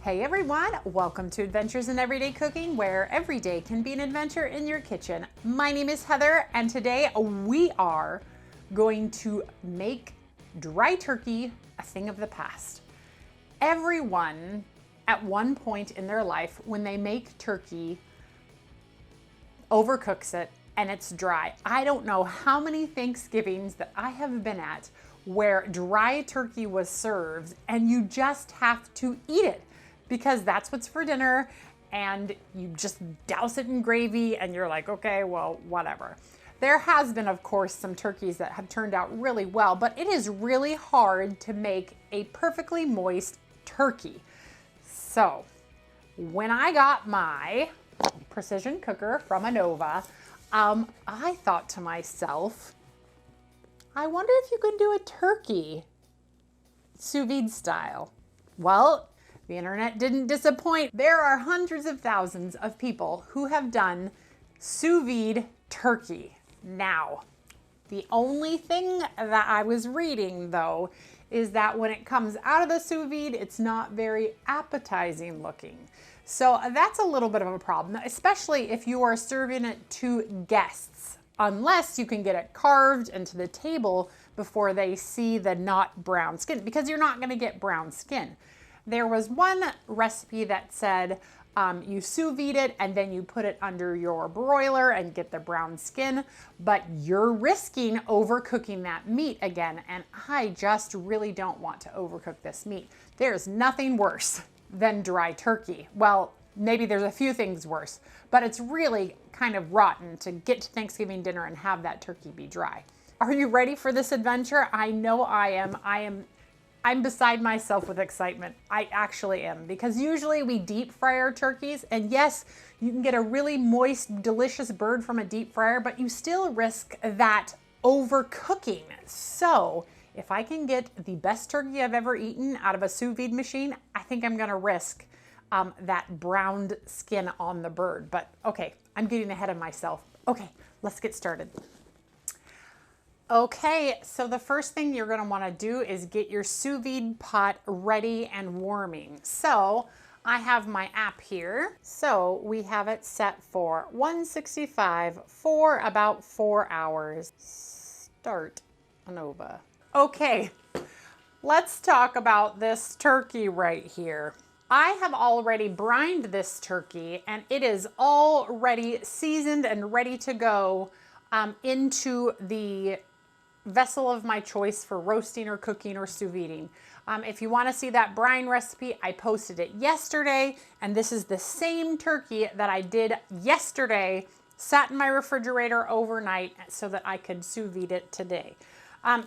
Hey everyone, welcome to Adventures in Everyday Cooking, where every day can be an adventure in your kitchen. My name is Heather, and today we are going to make dry turkey a thing of the past. Everyone at one point in their life, when they make turkey, overcooks it and it's dry. I don't know how many Thanksgivings that I have been at where dry turkey was served and you just have to eat it because that's what's for dinner, and you just douse it in gravy and you're like, okay, well, whatever. There has been, of course, some turkeys that have turned out really well, but it is really hard to make a perfectly moist turkey. So when I got my precision cooker from Anova, I thought to myself, I wonder if you can do a turkey sous vide style. Well, the internet didn't disappoint. There are hundreds of thousands of people who have done sous vide turkey. Now, the only thing that I was reading though is that when it comes out of the sous vide, it's not very appetizing looking. So that's a little bit of a problem, especially if you are serving it to guests, unless you can get it carved into the table before they see the not brown skin, because you're not gonna get brown skin. There was one recipe that said you sous vide it and then you put it under your broiler and get the brown skin, but you're risking overcooking that meat again, and I just really don't want to overcook this meat. There's nothing worse than dry turkey. Well, maybe there's a few things worse, but it's really kind of rotten to get to Thanksgiving dinner and have that turkey be dry. Are you ready for this adventure? I know I am. I'm beside myself with excitement. I actually am, because usually we deep fry our turkeys, and yes, you can get a really moist, delicious bird from a deep fryer, but you still risk that overcooking. So if I can get the best turkey I've ever eaten out of a sous vide machine, I think I'm gonna risk that browned skin on the bird. But okay, I'm getting ahead of myself. Okay, let's get started. Okay, so the first thing you're gonna wanna do is get your sous vide pot ready and warming. So I have my app here. So we have it set for 165 for about 4 hours. Start Anova. Okay, let's talk about this turkey right here. I have already brined this turkey and it is already seasoned and ready to go into the vessel of my choice for roasting or cooking or sous viding. If you want to see that brine recipe, I posted it yesterday, and this is the same turkey that I did yesterday, sat in my refrigerator overnight so that I could sous vide it today.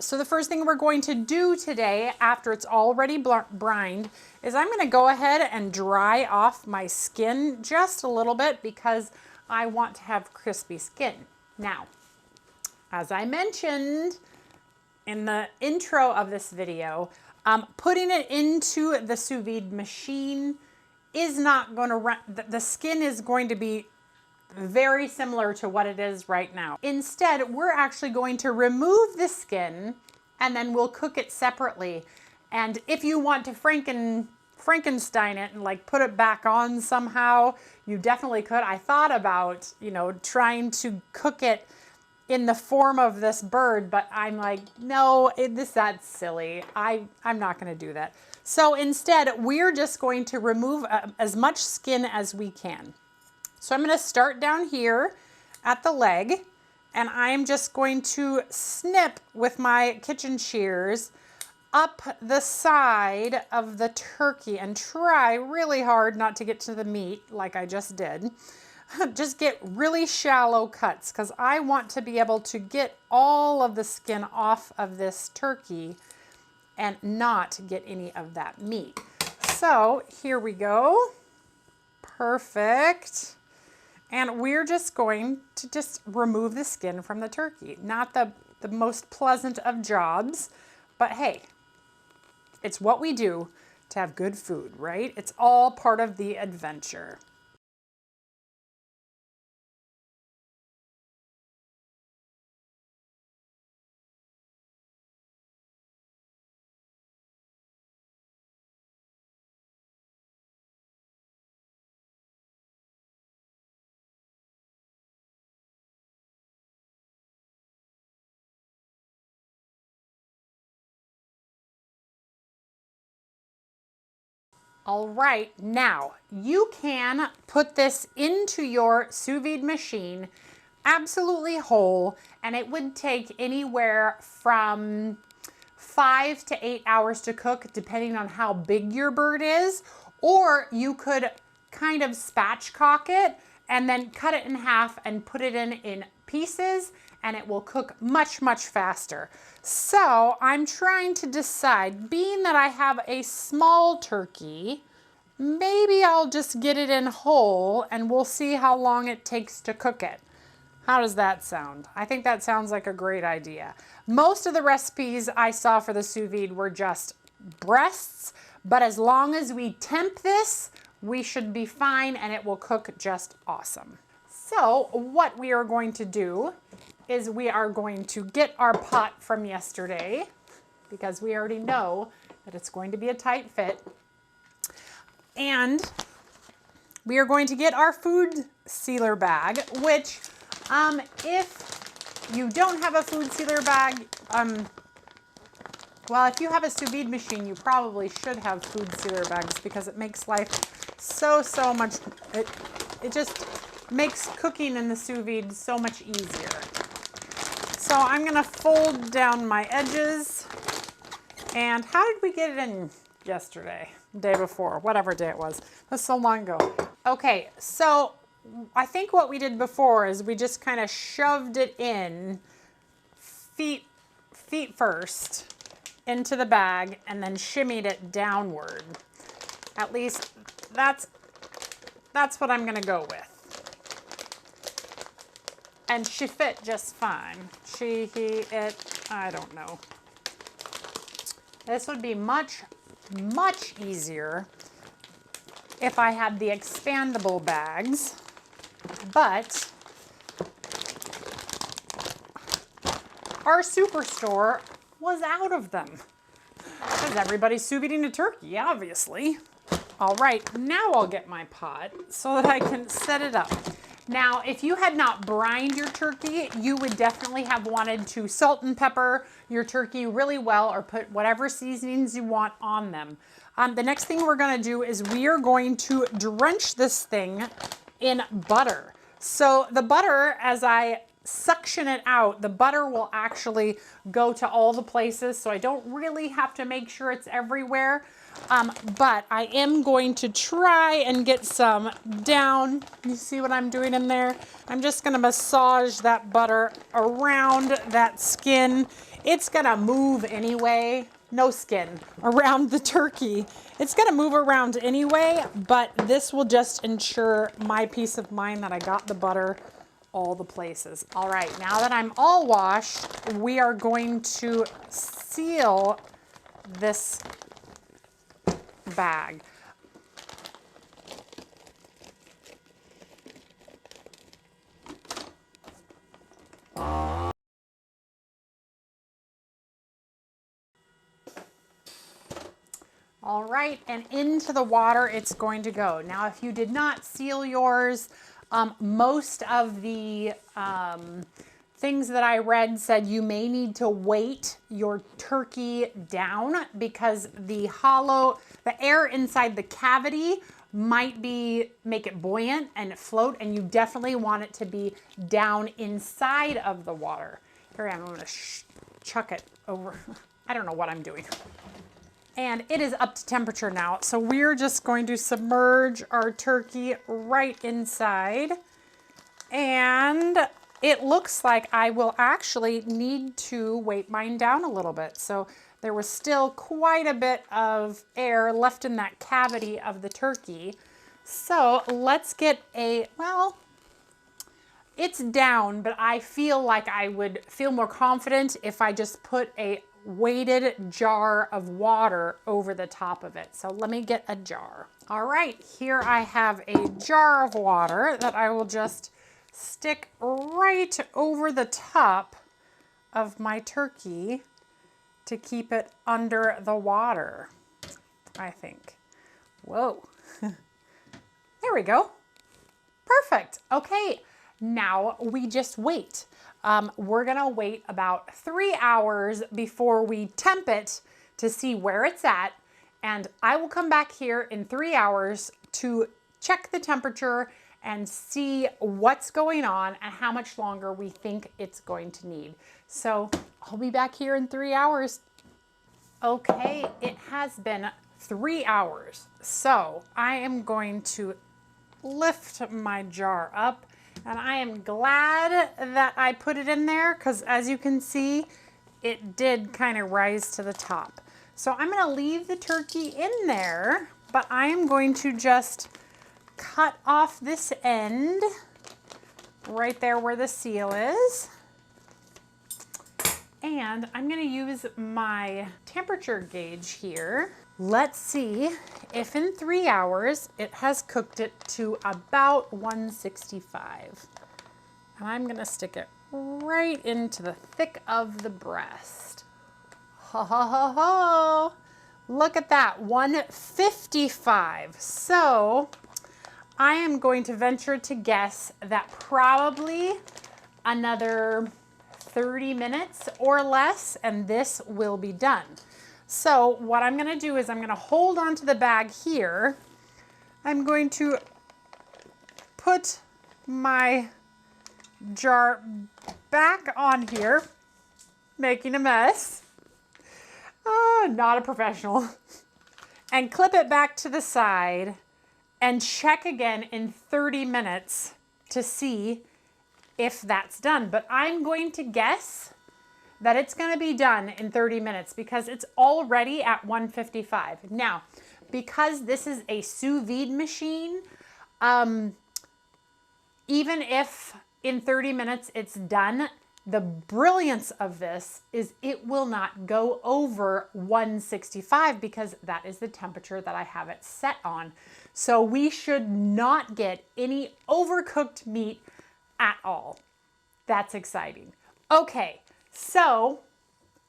So the first thing we're going to do today, after it's already brined, is I'm going to go ahead and dry off my skin just a little bit because I want to have crispy skin. Now, as I mentioned in the intro of this video, putting it into the sous vide machine is not going to run, the skin is going to be very similar to what it is right now. Instead, we're actually going to remove the skin and then we'll cook it separately. And if you want to Frankenstein it and like put it back on somehow, you definitely could. I thought about, trying to cook it in the form of this bird, but I'm like, no, that's silly. I'm not gonna do that. So instead, we're just going to remove as much skin as we can. So I'm gonna start down here at the leg, and I'm just going to snip with my kitchen shears up the side of the turkey and try really hard not to get to the meat like I just did. Just get really shallow cuts because I want to be able to get all of the skin off of this turkey and not get any of that meat. So here we go. Perfect. And we're just going to just remove the skin from the turkey. Not the most pleasant of jobs, but hey, it's what we do to have good food, right? It's all part of the adventure. All right, now you can put this into your sous vide machine absolutely whole, and it would take anywhere from 5 to 8 hours to cook, depending on how big your bird is. Or you could kind of spatchcock it and then cut it in half and put it in pieces, and it will cook much, much faster. So I'm trying to decide, being that I have a small turkey, maybe I'll just get it in whole and we'll see how long it takes to cook it. How does that sound? I think that sounds like a great idea. Most of the recipes I saw for the sous vide were just breasts, but as long as we temp this, we should be fine and it will cook just awesome. So what we are going to do is we are going to get our pot from yesterday, because we already know that it's going to be a tight fit. And we are going to get our food sealer bag, which if you don't have a food sealer bag, well, if you have a sous vide machine, you probably should have food sealer bags, because it makes life so much, it just makes cooking in the sous vide so much easier. So I'm gonna fold down my edges. And how did we get it in yesterday? Day before, whatever day it was. That's so long ago. Okay, so I think what we did before is we just kind of shoved it in feet first into the bag and then shimmied it downward. At least that's what I'm gonna go with. And she fit just fine. She, he, it, I don't know. This would be much easier if I had the expandable bags, but our superstore was out of them, because everybody's sous videing a turkey, obviously. All right, now I'll get my pot so that I can set it up. Now, if you had not brined your turkey, you would definitely have wanted to salt and pepper your turkey really well, or put whatever seasonings you want on them. The next thing we're gonna do is we are going to drench this thing in butter. So the butter, as I suction it out, the butter will actually go to all the places, so I don't really have to make sure it's everywhere. But I am going to try and get some down. You see what I'm doing in there? I'm just gonna massage that butter around that skin. It's gonna move anyway, no skin, around the turkey. It's gonna move around anyway, but this will just ensure my peace of mind that I got the butter all the places. All right, now that I'm all washed, we are going to seal this bag. All right, and into the water it's going to go. Now, if you did not seal yours, most of the things that I read said you may need to weight your turkey down, because the air inside the cavity might make it buoyant and float, and you definitely want it to be down inside of the water. Here I am, I'm gonna chuck it over. I don't know what I'm doing. And it is up to temperature now, so we're just going to submerge our turkey right inside. And it looks like I will actually need to weight mine down a little bit. So there was still quite a bit of air left in that cavity of the turkey. So let's get well, it's down, but I feel like I would feel more confident if I just put a weighted jar of water over the top of it. So let me get a jar. All right, here I have a jar of water that I will just stick right over the top of my turkey to keep it under the water, I think. Whoa. There we go. Perfect. Okay, now we just wait. We're gonna wait about 3 hours before we temp it to see where it's at. And I will come back here in 3 hours to check the temperature and see what's going on and how much longer we think it's going to need. So I'll be back here in 3 hours. Okay, it has been 3 hours. So I am going to lift my jar up, and I am glad that I put it in there because as you can see, it did kind of rise to the top. So I'm going to leave the turkey in there, but I am going to just cut off this end right there where the seal is. And I'm going to use my temperature gauge here. Let's see if in 3 hours it has cooked it to about 165. And I'm going to stick it right into the thick of the breast. Ho, ho, ho, ho. Look at that, 155. So I am going to venture to guess that probably another 30 minutes or less, and this will be done. So what I'm gonna do is I'm gonna hold onto the bag here. I'm going to put my jar back on here, making a mess. Not a professional. And clip it back to the side and check again in 30 minutes to see if that's done. But I'm going to guess that it's going to be done in 30 minutes because it's already at 155. Now, because this is a sous vide machine, even if in 30 minutes it's done, the brilliance of this is it will not go over 165 because that is the temperature that I have it set on. So we should not get any overcooked meat at all. That's exciting. Okay, so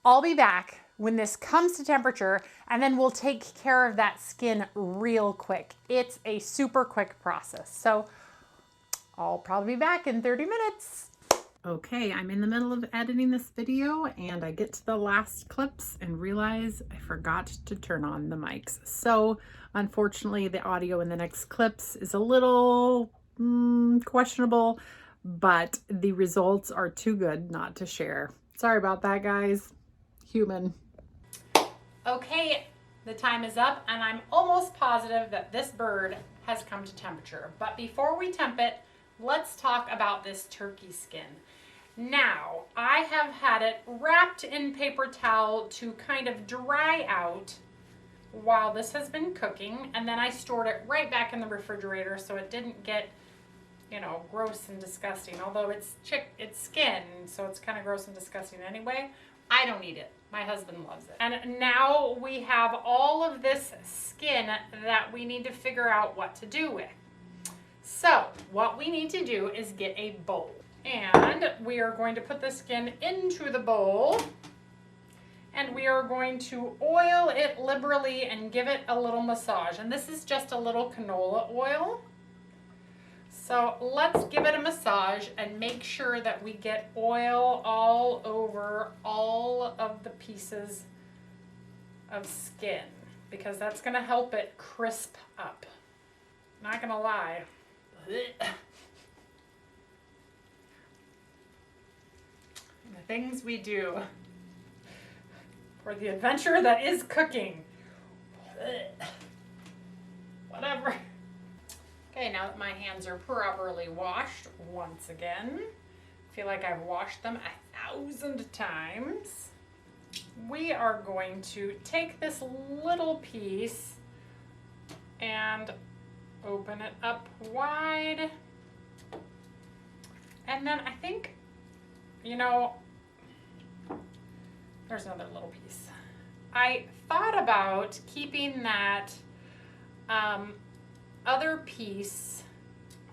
I'll be back when this comes to temperature and then we'll take care of that skin real quick. It's a super quick process. So I'll probably be back in 30 minutes. Okay, I'm in the middle of editing this video and I get to the last clips and realize I forgot to turn on the mics. So unfortunately, the audio in the next clips is a little questionable, but the results are too good not to share. Sorry about that, guys. Human. Okay, the time is up and I'm almost positive that this bird has come to temperature. But before we temp it, let's talk about this turkey skin. Now, I have had it wrapped in paper towel to kind of dry out while this has been cooking, and then I stored it right back in the refrigerator so it didn't get, you know, gross and disgusting. Although it's skin, so it's kind of gross and disgusting anyway. I don't eat it. My husband loves it. And now we have all of this skin that we need to figure out what to do with. So what we need to do is get a bowl. And we are going to put the skin into the bowl and we are going to oil it liberally and give it a little massage. And this is just a little canola oil. So let's give it a massage and make sure that we get oil all over all of the pieces of skin because that's going to help it crisp up. Not going to lie. The things we do for the adventure that is cooking. Whatever. Okay, now that my hands are properly washed once again, I feel like I've washed them 1,000 times. We are going to take this little piece and open it up wide. And then I think, you know, there's another little piece. I thought about keeping that other piece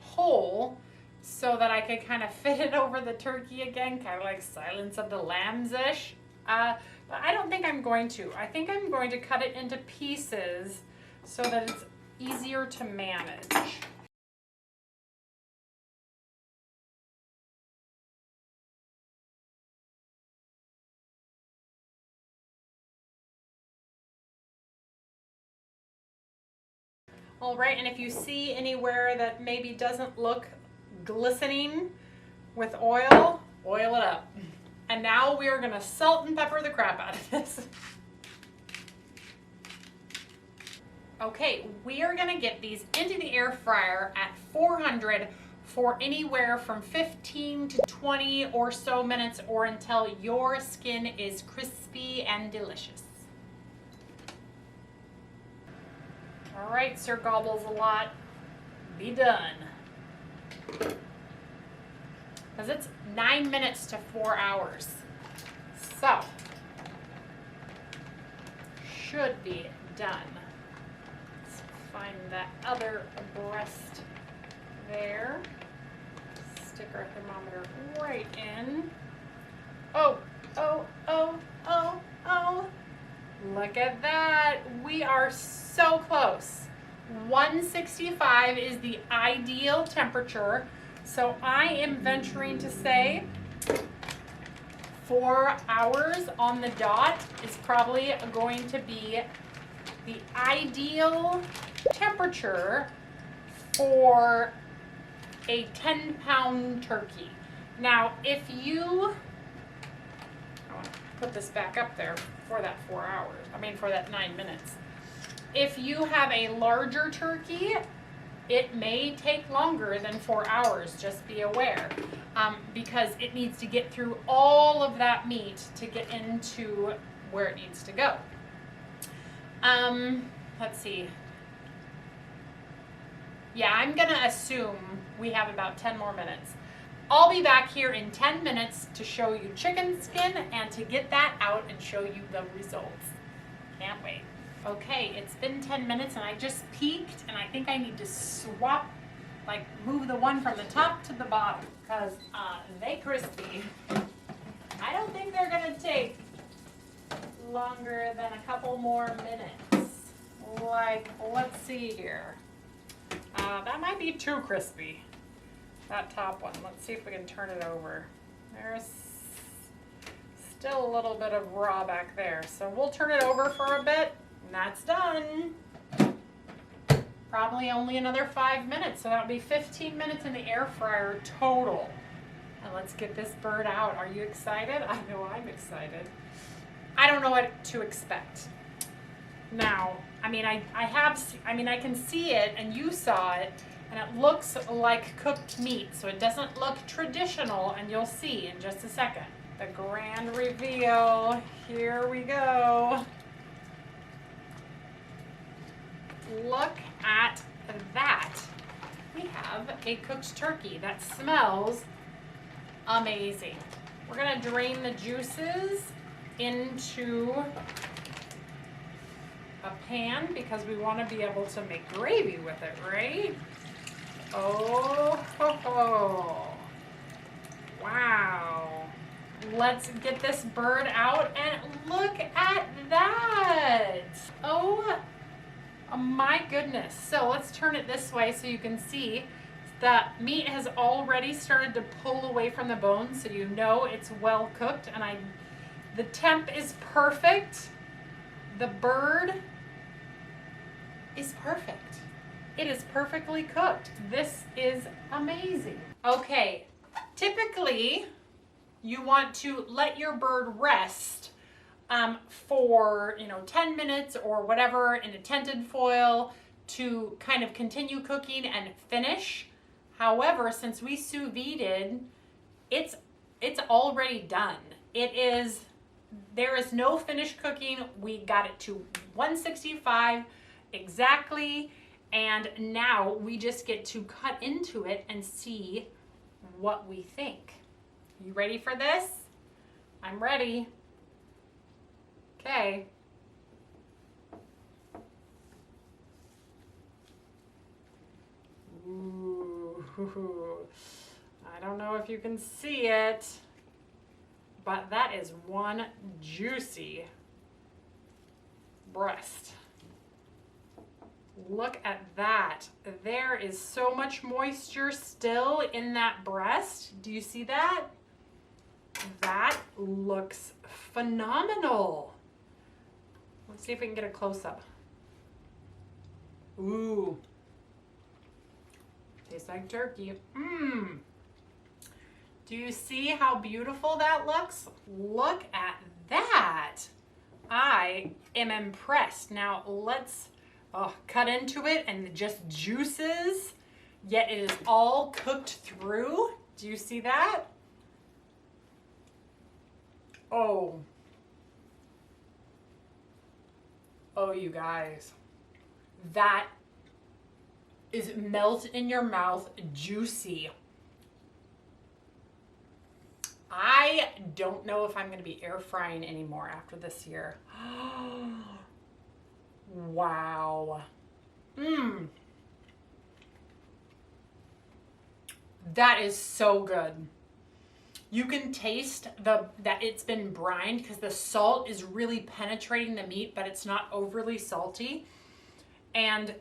whole so that I could kind of fit it over the turkey again, kind of like Silence of the Lambs-ish. But I don't think I'm going to. I think I'm going to cut it into pieces so that it's easier to manage. All right, and if you see anywhere that maybe doesn't look glistening with oil, oil it up. And now we are gonna salt and pepper the crap out of this. Okay, we are gonna get these into the air fryer at 400 for anywhere from 15 to 20 or so minutes, or until your skin is crispy and delicious. All right, Sir Gobbles a Lot, be done. Because it's 9 minutes to 4 hours. So, should be done. Let's find that other breast there. Stick our thermometer right in. Oh, oh, oh, oh, oh. Look at that. We are so close. 165 is the ideal temperature. So I am venturing to say 4 hours on the dot is probably going to be the ideal temperature for a 10-pound turkey. Now, if you, I want to put this back up there for that 4 hours, for that 9 minutes. If you have a larger turkey, it may take longer than 4 hours, just be aware, because it needs to get through all of that meat to get into where it needs to go. Let's see. Yeah, I'm gonna assume we have about 10 more minutes. I'll be back here in 10 minutes to show you chicken skin and to get that out and show you the results. Can't wait. Okay, it's been 10 minutes and I just peeked, and I think I need to swap, move the one from the top to the bottom, because they crispy. I don't think they're gonna take longer than a couple more minutes. Let's see here. That might be too crispy, that top one. Let's see if we can turn it over. There's still a little bit of raw back there, so we'll turn it over for a bit. And that's done. Probably only another 5 minutes, so that'll be 15 minutes in the air fryer total. And let's get this bird out. Are you excited? I know I'm excited. I don't know what to expect. Now, I can see it, and you saw it, and it looks like cooked meat, so it doesn't look traditional, and you'll see in just a second. The grand reveal. Here we go. Look at that. We have a cooked turkey that smells amazing. We're gonna drain the juices into a pan because we want to be able to make gravy with it, right? Oh, ho, ho. Wow. Let's get this bird out and look at that. Oh my goodness. So let's turn it this way so you can see that meat has already started to pull away from the bone, so you know it's well cooked. And the temp is perfect. The bird is perfect. It is perfectly cooked. This is amazing. Okay, typically you want to let your bird rest for 10 minutes or whatever in a tented foil to kind of continue cooking and finish. However, since we sous vide'd, it's already done. There is no finished cooking. We got it to 165 exactly, and now we just get to cut into it and see what we think. You ready for this? I'm ready. Okay. Ooh, I don't know if you can see it, but that is one juicy breast. Look at that. There is so much moisture still in that breast. Do you see that? That looks phenomenal. Let's see if we can get a close-up. Ooh. Tastes like turkey. Mmm. Do you see how beautiful that looks? Look at that. I am impressed. Now let's cut into it and just juices, yet it is all cooked through. Do you see that? Oh. Oh, you guys. That is melt in your mouth, juicy. I don't know if I'm going to be air frying anymore after this year. Wow. Mmm. That is so good. You can taste that it's been brined because the salt is really penetrating the meat, but it's not overly salty. And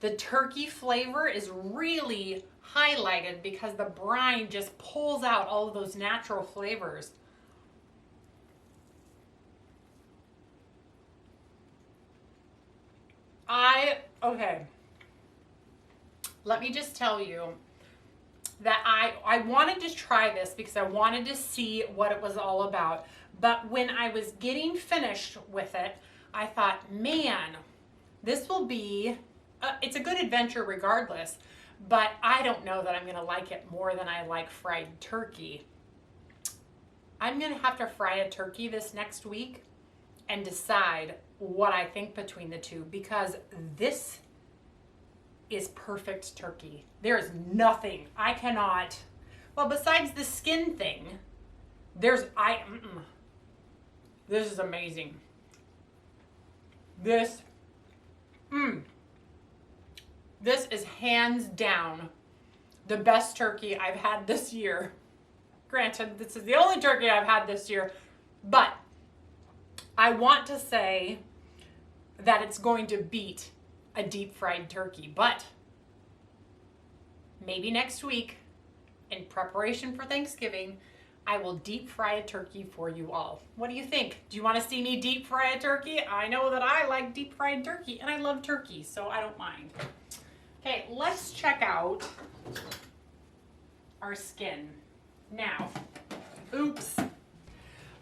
the turkey flavor is really highlighted because the brine just pulls out all of those natural flavors. Okay. Let me just tell you that I wanted to try this because I wanted to see what it was all about. But when I was getting finished with it, I thought, man, this will be, it's a good adventure regardless, but I don't know that I'm going to like it more than I like fried turkey. I'm going to have to fry a turkey this next week and decide what I think between the two, because this is perfect turkey. There is nothing I cannot, well, besides the skin thing, this is amazing. This is hands down the best turkey I've had this year. Granted, this is the only turkey I've had this year, but I want to say that it's going to beat a deep fried turkey, but maybe next week, in preparation for Thanksgiving, I will deep fry a turkey for you all. What do you think? Do you want to see me deep fry a turkey? I know that I like deep fried turkey, and I love turkey, so I don't mind. Okay, let's check out our skin. Now, oops.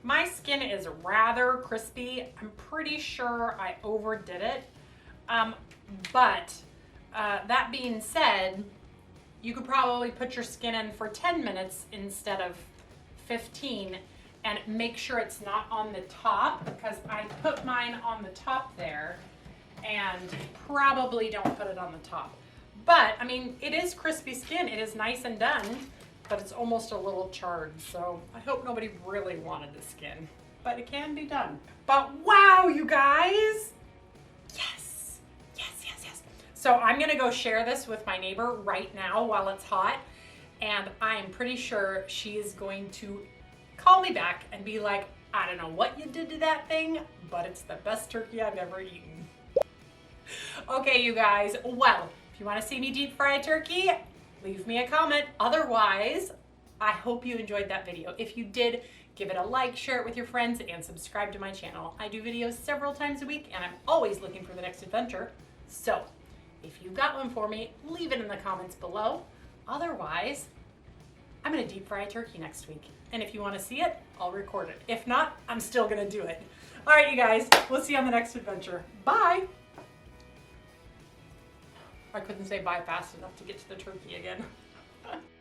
My skin is rather crispy. I'm pretty sure I overdid it. But that being said, you could probably put your skin in for 10 minutes instead of 15 and make sure it's not on the top, because I put mine on the top there and probably don't put it on the top. But I mean, it is crispy skin. It is nice and done, but it's almost a little charred. So I hope nobody really wanted the skin, but it can be done. But wow, you guys. Yes, yes, yes, yes. So I'm gonna go share this with my neighbor right now while it's hot. And I'm pretty sure she is going to call me back and be like, I don't know what you did to that thing, but it's the best turkey I've ever eaten. Okay, you guys, well, if you want to see me deep fry a turkey, leave me a comment. Otherwise, I hope you enjoyed that video. If you did, give it a like, share it with your friends, and subscribe to my channel. I do videos several times a week, and I'm always looking for the next adventure. So, if you've got one for me, leave it in the comments below. Otherwise, I'm gonna deep fry a turkey next week. And if you wanna see it, I'll record it. If not, I'm still gonna do it. All right, you guys, we'll see you on the next adventure. Bye. I couldn't say bye fast enough to get to the turkey again.